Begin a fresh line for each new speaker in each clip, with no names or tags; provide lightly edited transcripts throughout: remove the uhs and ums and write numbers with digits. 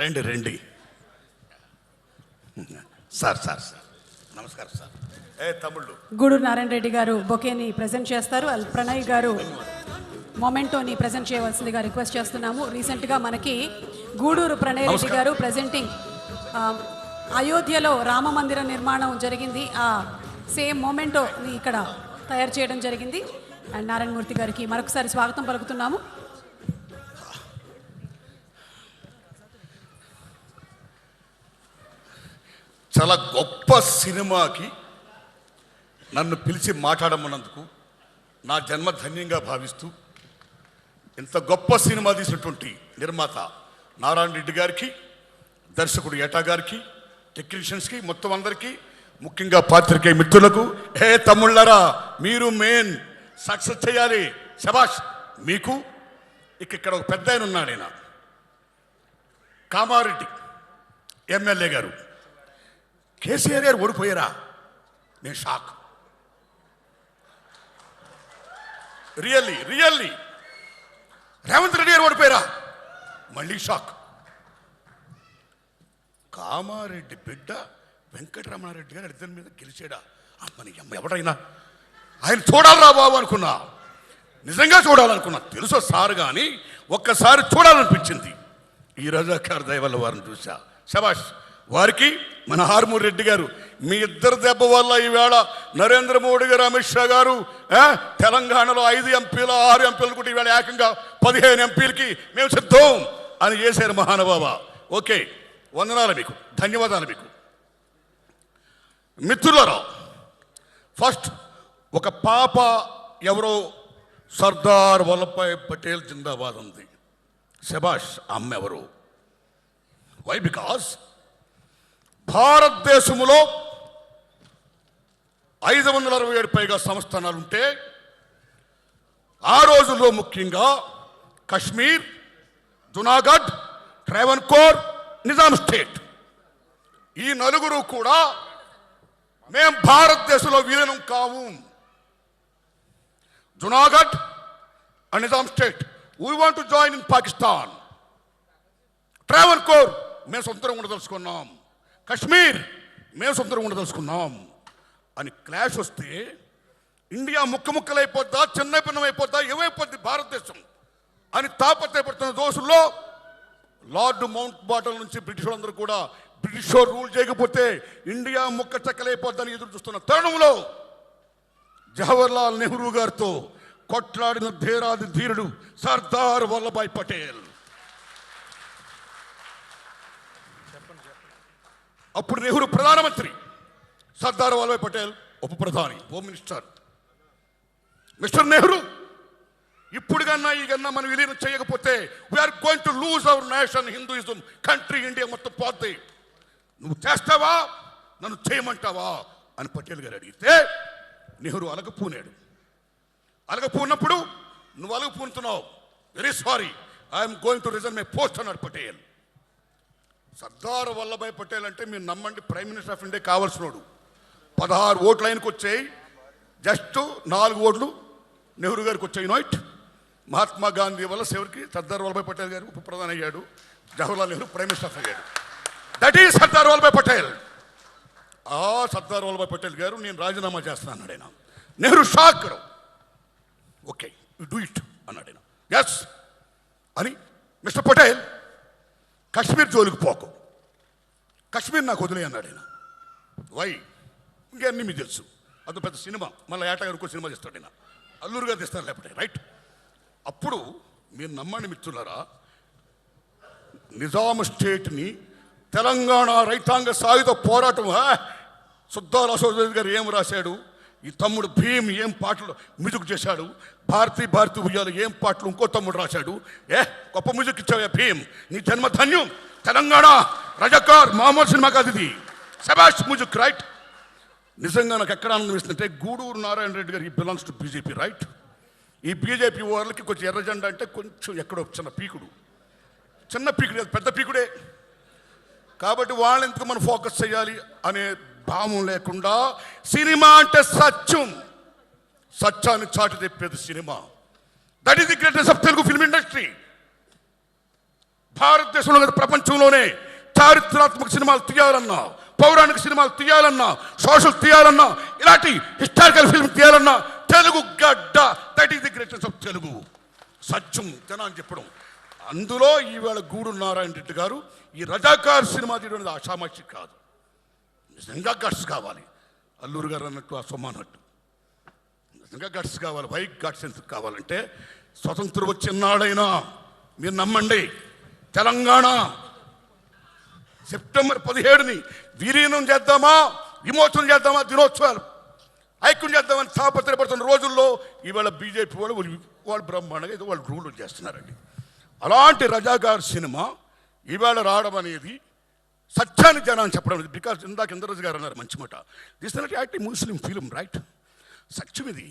రండి రండి sir sir sir నమస్కారం సార్. తమ్ముళ్ళు
గూడూరు నారాయణ రెడ్డి గారు బొకేని ప్రజెంట్ చేస్తారు. ప్రణయ్ గారు మొమెంటోని ప్రజెంట్ చేయవలసిందిగా రిక్వెస్ట్ చేస్తున్నాము. రీసెంట్గా మనకి గూడూరు ప్రణయ్ రెడ్డి గారు ప్రజెంటింగ్ అయోధ్యలో రామ మందిర నిర్మాణం జరిగింది. ఆ సేమ్ మొమెంటోని ఇక్కడ తయారు చేయడం జరిగింది. అండ్ నారాయణమూర్తి గారికి మరొకసారి స్వాగతం పలుకుతున్నాము.
చాలా గొప్ప సినిమాకి నన్ను పిలిచి మాట్లాడమన్నందుకు నా జన్మ ధన్యంగా భావిస్తూ ఇంత గొప్ప సినిమా తీసినటువంటి నిర్మాత నారాయణ రెడ్డి గారికి, దర్శకుడు ఏటా గారికి, టెక్నీషియన్స్కి, మొత్తం అందరికీ, ముఖ్యంగా పాత్రికేయ మిత్రులకు, తమ్ముళ్ళరా మీరు మెయిన్ సక్సెస్ చేయాలి, శబాష్ మీకు. ఇక్కడ ఒక పెద్ద ఆయన ఉన్నాడు, ఆయన కామారెడ్డి ఎమ్మెల్యే గారు. కేసీఆర్ గారు ఓడిపోయారా? నేను షాక్. రియల్లీ రేవంత్ రెడ్డి గారు ఓడిపోయారా? మళ్ళీ షాక్. కామారెడ్డి బిడ్డ వెంకటరమణారెడ్డి గారు ఇద్దరి మీద గెలిచాడా? అమ్మని అమ్మ ఎవడైనా ఆయన చూడాలరా బాబు అనుకున్నా, నిజంగా చూడాలనుకున్నా. తెలుసో సార్ కానీ ఒక్కసారి చూడాలనిపించింది. ఈ రజాకార్ దయ వల్ల వారిని చూసా. శబాష్ వారికి. మన హార్మూర్ రెడ్డి గారు, మీ ఇద్దరు దెబ్బ వల్ల ఈవేళ నరేంద్ర మోడీ గారు, అమిత్ షా గారు తెలంగాణలో 5 ఎంపీలు 6 ఎంపీలు కూడా ఈవేళ ఏకంగా 15 ఎంపీలకి మేము సిద్ధం అని చేశారు మహానుభావ. ఓకే, వందనాలు మీకు, ధన్యవాదాలు మీకు. మిత్రులారా, ఫస్ట్ ఒక పాప ఎవరో సర్దార్ వల్లభాయ్ పటేల్ జిందాబాద్ ఉంది. శబాష్. అమ్మ ఎవరు? వై? బికాస్ భారతదేశంలో 567 పైగా సంస్థానాలుంటే ఆ రోజుల్లో ముఖ్యంగా కశ్మీర్, జునాగఢ్, ట్రావెన్కోర్, నిజాం స్టేట్, ఈ నలుగురు కూడా మేం భారతదేశంలో విలీనం కావు. Junagadh and Nizam state we want to join in Pakistan. Travancore మేము సొంతంగా ఉండదలుచుకున్నాం. కశ్మీర్ మేము సొంతంగా ఉండదలుచుకున్నాం అని క్లాష్ వస్తే ఇండియా ముక్కలైపోద్దా, చిన్న భిన్నమైపోద్దా, ఏమైపోద్ది భారతదేశం అని తాపత్రయపడుతున్న దోషుల్లో లార్డ్ మౌంట్ బాటన్ నుంచి బ్రిటిష్ వాళ్ళందరూ కూడా బ్రిటిష్ రూల్ చేయకపోతే ఇండియా ముక్క చెక్కలైపోద్దని ఎదురు చూస్తున్న తరుణంలో జవహర్లాల్ నెహ్రూ గారితో కొట్లాడిన ధీరాది ధీరుడు సర్దార్ వల్లభాయ్ పటేల్. అప్పుడు నెహ్రూ ప్రధానమంత్రి, సర్దార్ వల్లభాయ్ పటేల్ ఉప ప్రధాని, హోమ్ మినిస్టర్. మిస్టర్ నెహ్రూ, ఇప్పుడు కన్నా ఈ కన్నా మనం విలీనం చేయకపోతే we are going to lose our nation, Hinduism, country, India మొత్తం పోద్ది. నువ్వు చేస్తావా, నన్ను చేయమంటావా అని పటేల్ గారు అడిగితే నెహ్రూ అలగపూనాడు. అలగపూన్నప్పుడు నువ్వు అలగపూనుతున్నావు, very sorry, I'm going to resign my post అన్నాడు పటేల్. సర్దార్ వల్లభాయ్ పటేల్ అంటే మీరు నమ్మండి, ప్రైమ్ మినిస్టర్ ఆఫ్ ఇండియా కావాల్సినోడు. 16 ఓట్లు ఆయనకు వచ్చాయి, జస్ట్ 4 ఓట్లు నెహ్రూ గారికి వచ్చాయి. నోట్ మహాత్మా గాంధీ వల్ల చివరికి సర్దార్ వల్లభాయ్ పటేల్ గారు ఉప ప్రధాని అయ్యాడు, జవహర్లాల్ నెహ్రూ ప్రైమ్ మినిస్టర్ అయ్యాడు. That is Sardar Vallabhbhai Patel. ఆ సర్దార్ వల్లభాయ్ పటేల్ గారు నేను రాజీనామా చేస్తాను అన్నాడు ఆయన. Nehru shock. Okay, you do it అన్నాడు ఆయన. ఎస్ అని, మిస్టర్ పటేల్ కశ్మీర్ జోలికి పోకు, కశ్మీర్ నాకు వదిలే అన్నాడు ఆయన. వై? ఇంకన్నీ మీకు తెలుసు, అది పెద్ద సినిమా, మళ్ళీ ఏటా గారు సినిమా చేస్తాడు ఆయన, అల్లూరు గారు తెస్తారు లేకపోతే, రైట్? అప్పుడు మీరు నమ్మండి మిత్రులారా, నిజాం స్టేట్ని తెలంగాణ రైతాంగ సాయుధ పోరాటం, సుద్దాల అశోక్ గారు ఏం రాశాడు, ఈ తమ్ముడు భీమ్ ఏం పాటలు మ్యూజిక్ చేశాడు, భారతీ ఉయ్యాలు ఏం పాటలు ఇంకో తమ్ముడు రాశాడు. గొప్ప మ్యూజిక్ ఇచ్చావు భీమ్, నీ జన్మ ధన్యం. తెలంగాణ రజకార్ మామూలు సినిమా కాదు ఇది, శబాష్ మ్యూజిక్, రైట్? నిజంగా నాకు ఎక్కడ ఆనందిస్తుంటే గూడూరు నారాయణ రెడ్డి గారు, ఈ బిలాంగ్స్ టు బీజేపీ, రైట్? ఈ బీజేపీ వాళ్ళకి కొంచెం ఎర్ర జెండా అంటే కొంచెం ఎక్కడో చిన్న పీకుడు పెద్ద పీకుడే. కాబట్టి వాళ్ళని ఎందుకు మనం ఫోకస్ చేయాలి అనే భావం లేకుండా, సినిమా అంటే సత్యం, సత్యాన్ని చాటి తెప్పేది సినిమా. That is the greatest of Telugu film industry. భారతదేశంలో కాదు, ప్రపంచంలోనే చారిత్రాత్మక సినిమాలు తీయాలన్నా, పౌరాణిక సినిమాలు తీయాలన్నా, సోషల్ తీయాలన్నా, ఇలాంటి హిస్టారికల్ ఫిల్మ్ తీయాలన్నా తెలుగు గడ్డ, that is the greatest of Telugu. సత్యం జనాన్ని చెప్పడం. అందులో ఈవేళ గూడు నారాయణ రెడ్డి గారు ఈ రజాకార్ సినిమా తీయడం ఆషామాషి కాదు, నిజంగా గట్స్ కావాలి. అల్లూరు గారు అన్నట్టు, ఆ సొమ్మ అన్నట్టు నిజంగా గట్స్ కావాలి. వైట్ గట్స్ ఎందుకు కావాలంటే, స్వతంత్రం వచ్చినాడైనా మీరు నమ్మండి, తెలంగాణ సెప్టెంబర్ 17ని విలీనం చేద్దామా, విమోచనం చేద్దామా, దినోత్సవాలు ఐక్యం చేద్దామని తాపత్రయపడుతున్న రోజుల్లో ఈవేళ బీజేపీ వాళ్ళు బ్రహ్మాండంగా ఏదో వాళ్ళు రూల్ చేస్తున్నారండి. అలాంటి రజాకార్ సినిమా ఈవేళ రావడం అనేది సత్యాన్ని జనాన్ని చెప్పడం. బికాస్ ఇందాక ఇంద్రరాజు గారు అన్నారు మంచి మాట, this not active Muslim film, right? సత్యం ఇది.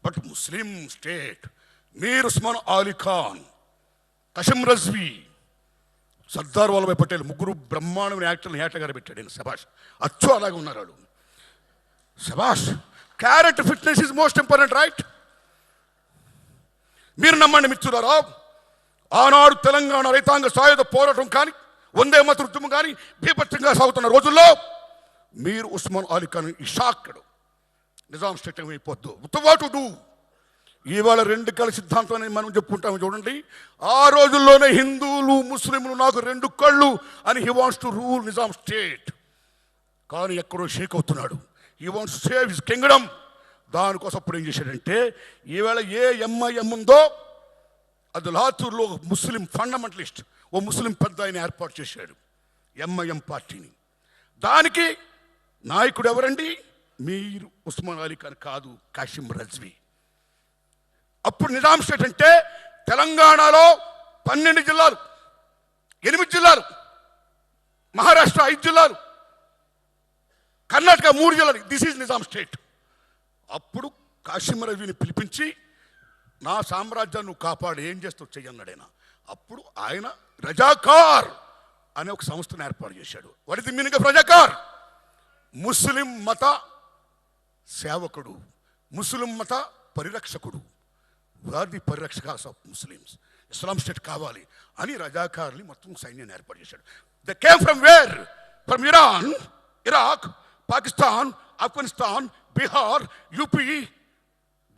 But Muslim state, Mir Osman Ali Khan, Kasim Razvi, Sardar Vallabhbhai Patel, ముగ్గురు బ్రహ్మాండమైన యాక్టర్ని ఏట గారు పెట్టాడు. నేను శభాష్, అచ్చు అలాగే ఉన్నారు వాళ్ళు. శభాష్. Character fitness is most important, right? మీరు నమ్మండి మిత్రులారా, ఆనాడు తెలంగాణ రైతాంగ సాయుధ పోరాటం కానీ, వందే మాతరం ఉద్యమం కానీ బీభత్సంగా సాగుతున్న రోజుల్లో మీర్ ఉస్మాన్ అలీ ఖాన్ ఈ షాక్డ్ నిజాం స్టేట్ అయిపోద్దు. What to do? ఇవాళ రెండు కళ్ళ సిద్ధాంతం అని మనం చెప్పుకుంటాము చూడండి. ఆ రోజుల్లోనే హిందువులు ముస్లింలు నాకు రెండు కళ్ళు అని he wants to rule Nizam state. కానీ ఎక్కడో షేక్ అవుతున్నాడు. He wants to save his Kingdom. దానికోసం అప్పుడు ఏం చేశాడంటే, ఈవేళ ఏ ఎంఐఎం ఉందో అది లాతూర్లో ముస్లిం ఫండమెంటలిస్ట్, ఓ ముస్లిం పెద్ద ఆయన ఏర్పాటు చేశాడు ఎంఐఎం పార్టీని. దానికి నాయకుడు ఎవరండి? మీర్ ఉస్మాన్ అలీ ఖాన్ కాదు, కాసిం రజ్వీ. అప్పుడు నిజాం స్టేట్ అంటే తెలంగాణలో 12 జిల్లాలు, 8 జిల్లాలు, మహారాష్ట్ర 5 జిల్లాలు, కర్ణాటక 3 జిల్లాలు. This is Nizam state. అప్పుడు కాసిం రజ్వీని పిలిపించి, నా సామ్రాజ్యాన్ని నువ్వు కాపాడు, ఏం చేస్తావు చెయ్యన్నాడైనా. అప్పుడు ఆయన రజాకార్ అనే ఒక సంస్థను ఏర్పాటు చేశాడు. What is the meaning of Razakar? Muslim మత సేవకుడు, ముస్లిం మత పరిరక్షకుడు. ఆర్ ది పరిరక్షకాస్ ఆఫ్ ముస్లిమ్స్. ఇస్లాం స్టేట్ కావాలి అని రజాకార్ని మొత్తం సైన్యాన్ని ఏర్పాటు చేశాడు. They came from where? From Iran, Iraq, Pakistan, Afghanistan, Bihar, UP,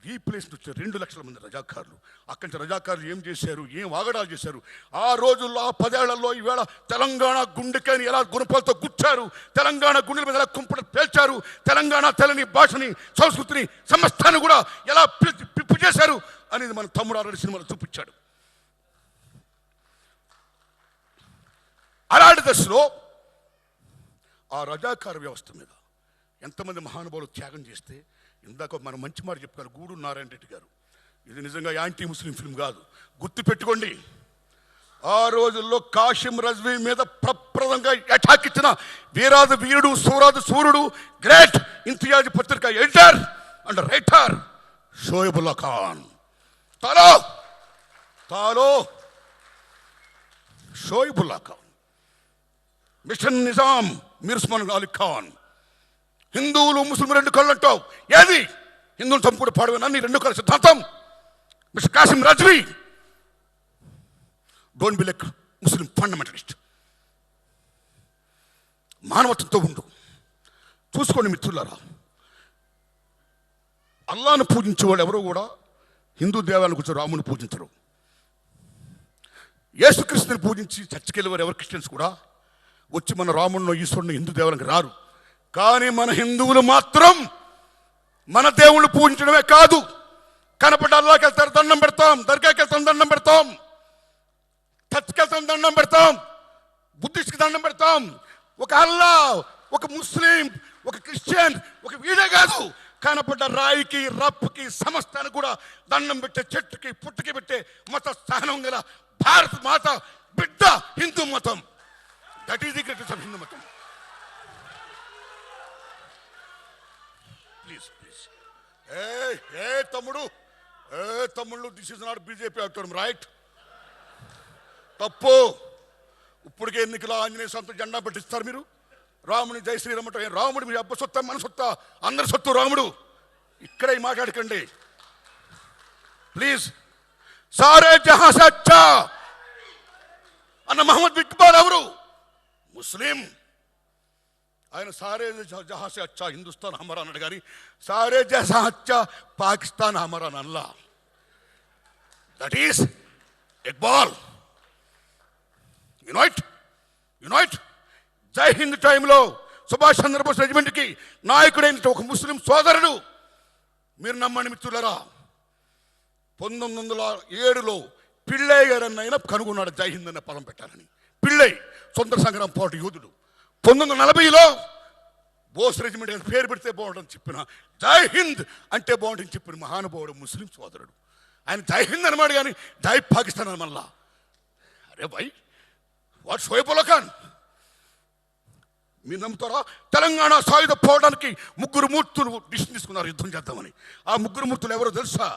ఈ ప్లేస్ నుంచి 2 లక్షల మంది రజాకారులు. అక్కడి నుంచి రజాకారులు ఏం చేశారు, ఏం వాగడాలు చేశారు. ఆ రోజుల్లో, ఆ 10 ఏళ్లలో ఈవేళ తెలంగాణ గుండెకని ఎలా గుణపాలతో గుచ్చారు, తెలంగాణ గుండెల మీద ఎలా కుంపట పేల్చారు, తెలంగాణ తెలని భాషని, సంస్కృతిని, సమస్తాన్ని కూడా ఎలా పిప్పు చేశారు అనేది మన తమ్ముడు ఆల్రెడీ సినిమాలో చూపించాడు. అలాంటి దశలో ఆ రజాకార వ్యవస్థ మీద ఎంతమంది మహానుభావులు త్యాగం చేస్తే, ఇందాక మనం మంచి మాట చెప్పుకోవాలి, గూడు నారాయణ రెడ్డి గారు. ఇది నిజంగా యాంటీ ముస్లిం ఫిల్మ్ కాదు, గుర్తుపెట్టుకోండి. ఆ రోజుల్లో కాసిం రజ్వీ మీద ప్రప్రదంగా అటాక్ ఇచ్చిన వీరాది వీరుడు, సూరాది సూర్యుడు, గ్రేట్ ఇంతియాజ్ పత్రిక editor and writer Shoebullah Khan. తాలో షోయబుల్లా ఖాన్, మిషన్ నిజాం మీర్ ఉస్మాన్ అలీ ఖాన్. హిందువులు ముస్లిం 2 కళ్ళు అంటావు, ఏది? హిందువులు చంపుడు పాడవేనా నీ 2 కళ్ళ సిద్ధాంతం? Mister Kasim Razvi, don't be like Muslim fundamentalist. మానవత్వంతో ఉండు. చూసుకోండి మిత్రులారా, అల్లాను పూజించేవాళ్ళు ఎవరో కూడా హిందూ దేవాలను కూర్చొని రాముని పూజించరు. యేసుక్రీస్తుని పూజించి చర్చికి వెళ్ళేవారు ఎవరు క్రిస్టియన్స్ కూడా వచ్చి మన రాముడిని, ఈశ్వరుని, హిందూ దేవాలకి రారు. కానీ మన హిందువులు మాత్రం మన దేవుళ్ళు పూజించడమే కాదు, కనపడ్డ అల్లాకి వెళ్తారు దండం పెడతాం, దర్గాకి వెళ్తాం దండం పెడతాం, చర్చికి వెళ్తాం దండం పెడతాం, బుద్ధిస్ట్కి దండం పెడతాం. ఒక అల్లా, ఒక ముస్లిం, ఒక క్రిస్టియన్, ఒక వీడే కాదు, కనపడ్డ రాయికి, రప్పుకి, సమస్తానికి కూడా దండం పెట్టే, చెట్టుకి పుట్టుకి పెట్టే మత సహనం గల భారత మాత బిడ్డ హిందూ మతం. That is the greatest of Hindu మతం. ప్లీజ్ ప్లీజ్, తమ్ముళ్ళు, దిస్ ఇస్ నాట్ బీజేపీ అవుతాం, రైట్? తప్పు. ఇప్పటికే ఎన్నికల ఆంజనేయ సొంత జెండా పెట్టిస్తారు మీరు. రాముని జై శ్రీరామ్ అంటే రాముడు మీ అబ్బ సొత్త, మన సొత్త, అందరి సొత్తు రాముడు. ఇక్కడే మాట్లాడకండి ప్లీజ్. సారే జహా సచ్చా అన్న మహమ్మద్ ఇక్బాల్ ఎవరు? ముస్లిం. ఆయన సారే జహా సే అచ్చా హిందుస్థాన్ హమారా అన్నాడు కానీ సారే జహా అచ్చా పాకిస్తాన్ హమారా Allah. That is Iqbal. Unite. జై హింద్ టైంలో సుభాష్ చంద్రబోస్ రెజిమెంట్కి నాయకుడైన ఒక ముస్లిం సోదరుడు, మీరు నమ్మండి మిత్రులరా, 1907లో పిళ్ళయ్య గారన్న ఆయన కనుగొన్నాడు జై హింద్ అనే పదం పెట్టాలని. పిళ్ళయ్య స్వతంత్ర సంగ్రామ పోరాట యోధుడు. 1940లో బోస్ రెజిమెంట్ అని పేరు పెడితే బాగుంటుందని చెప్పిన, జై హింద్ అంటే బాగుంటుందని చెప్పిన మహానుభావుడు ముస్లిం సోదరుడు. ఆయన జై హింద్ అనమాట కానీ జై పాకిస్తాన్ అని మళ్ళా. అరే భయ్, వాట్ షోయబుల్ ఖాన్. మీరు నమ్ముతారా? తెలంగాణ సాయుధ పోవడానికి 3 మూర్తులు డిసిషన్ తీసుకున్నారు యుద్ధం చేద్దామని. ఆ 3 మూర్తులు ఎవరో తెలుసా?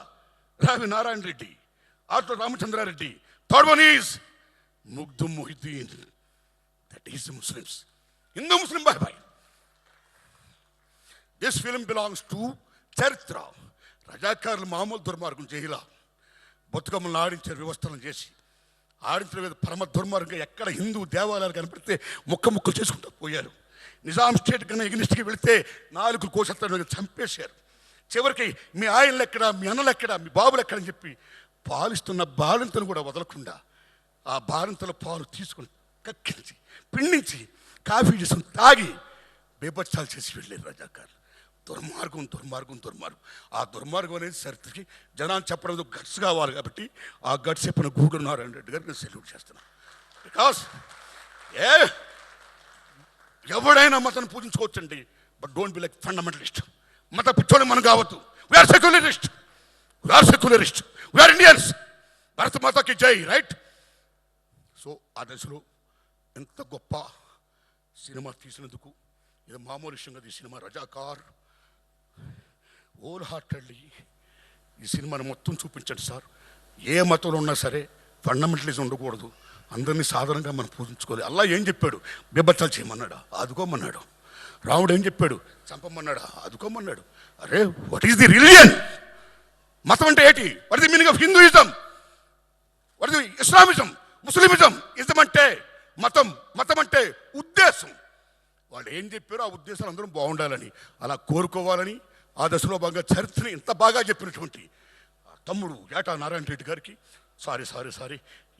రావి నారాయణ రెడ్డి, ఆటో Ramachandra Reddy, third one is Makhdoom Mohiuddin. That is Muslims. Hindu Muslim బాయ్ బాయ్. దిస్ ఫిల్మ్ బిలాంగ్స్ టు చరిత్ర. రజాకారులు మామూలు దుర్మార్గం చేయలా. బతుకమ్మలను ఆడించారు వ్యవస్థలను చేసి. ఆడించిన మీద పరమ దుర్మార్గంగా ఎక్కడ హిందూ దేవాలయాలు కనపడితే ముక్కలు చేసుకుంటూ పోయారు. నిజాం స్టేట్ కన్నా ఎగ్నిస్ట్కి వెళితే 4 కోశత్తలు చంపేశారు. చివరికి మీ ఆయనలు ఎక్కడ, మీ అన్నలు ఎక్కడ, మీ బాబులు ఎక్కడని చెప్పి పాలిస్తున్న బాలింతను కూడా వదలకుండా ఆ బాలింతల పాలు తీసుకుని కక్కించి పిండించి కాఫీ చేసుకుని తాగి బేబచ్చాలు చేసి వెళ్ళారు రజాకారులు. దుర్మార్గం. ఆ దుర్మార్గం అనేది చరిత్రకి జనాలు చెప్పడం గట్స్ కావాలి కాబట్టి ఆ గట్స్ చెప్పిన గూడూరు నారాయణ రెడ్డి గారికి నేను సెల్యూట్ చేస్తున్నాను. బికాస్ ఎవడైనా మతాన్ని పూజించుకోవచ్చండి, but don't be like fundamentalist. మత పిచ్చోని మనం కావద్దు. We are secularist, we are Indians. భారత మాతకి జై. రైట్. సో ఆ దశలో ఎంత గొప్ప సినిమా తీసినందుకు, ఇది మామూలు విషయంగా ఈ సినిమా రజాకార్ హోల్ హార్టెడ్లీ ఈ సినిమాని మొత్తం చూపించండి సార్. ఏ మతంలో ఉన్నా సరే ఫండమెంటలిజం ఉండకూడదు. అందరినీ సాధారణంగా మనం పూజించుకోవాలి. అల్లా ఏం చెప్పాడు? బెబ్బచ్చాలు చేయమన్నాడా? ఆదుకోమన్నాడు. రాముడు ఏం చెప్పాడు? చంపమన్నాడా? ఆదుకోమన్నాడు. అరే, వాట్ ఈస్ ది రిలీజియన్? మతం అంటే ఏంటి? What is the meaning of Hinduism? What is the Islamism, Muslimism? Ism అంటే మతం అంటే ఉద్దేశం. వాళ్ళు ఏం చెప్పారో ఆ ఉద్దేశాలు అందరం బాగుండాలని, అలా కోరుకోవాలని ఆ దశలో బాగా చరిత్రని ఇంత బాగా చెప్పినటువంటి తమ్ముడు ఏటా నారాయణ రెడ్డి గారికి, సారీ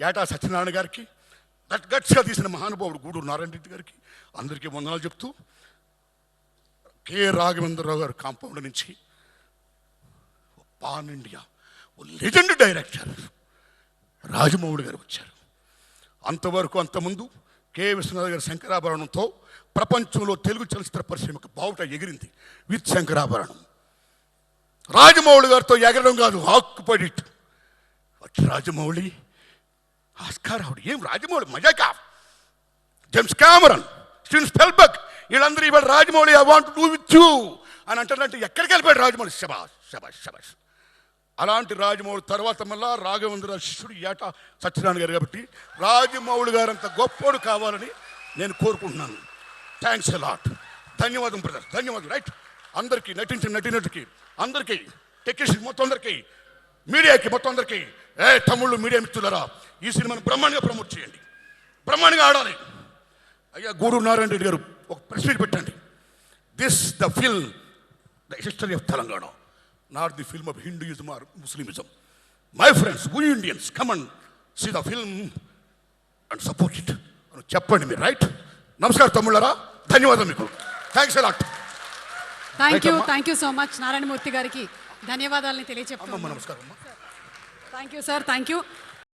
ఏటా సత్యనారాయణ గారికి, గట్స్గా తీసిన మహానుభావుడు గూడూరు నారాయణ రెడ్డి గారికి అందరికీ వందనాలు చెప్తూ, కె రాఘవేంద్రరావు గారు కాంపౌండ్ నుంచి pan India legend director Rajamouli గారు వచ్చారు. అంతకుముందు కె విశ్వనాథ్ గారి శంకరాభరణంతో ప్రపంచంలో తెలుగు చలచిత్ర పరిశ్రమకు బావుట ఎగిరింది విత్ శంకరాభరణం. రాజమౌళి గారితో ఎగరడం కాదు, occupied it. Rajamouli Oscar award. ఏం రాజమౌళి మజాకా? జేమ్స్ కెమెరాన్, స్టీవెన్ స్పిల్బర్గ్ వీళ్ళందరూ ఇవాళ Rajamouli I want do with you అని అంటారంటే ఎక్కడికి వెళ్ళిపోయాడు రాజమౌళి? శబాష్. అలాంటి రాజమౌళి తర్వాత మళ్ళా రాఘవేంద్ర శిష్యుడు ఏటా సత్యనారాయణ గారు. కాబట్టి రాజమౌళి గారు అంత గొప్పోడు కావాలని నేను కోరుకుంటున్నాను. Thanks a lot. ధన్యవాదం బ్రదర్, ధన్యవాదం. రైట్. అందరికీ నటించిన నటినటుకి, అందరికీ టెక్నీషియన్ మొత్తం అందరికీ, మీడియాకి మొత్తం అందరికీ, తమ్ముళ్ళు మీడియా మిత్రులరా, ఈ సినిమాను బ్రహ్మాండంగా ప్రమోట్ చేయండి, బ్రహ్మాండంగా ఆడాలి. అయ్యా గూడూరు నారాయణ రెడ్డి గారు ఒక ప్రెస్ మీట్ పెట్టండి. This the film the history of Telangana, not the film of Hinduism or Muslimism. My friends, we Indians, come and see the film and support it అని చెప్పండి మీరు. రైట్. నమస్కారం తమ్ముళ్ళరా, ధన్యవాదాలు మీకు. Thanks a lot.
Thank you so much Narayanamurthy గారికి ధన్యవాదాలని తెలియచెప్తున్నాను.
నమస్కారం.
Thank you sir, thank you.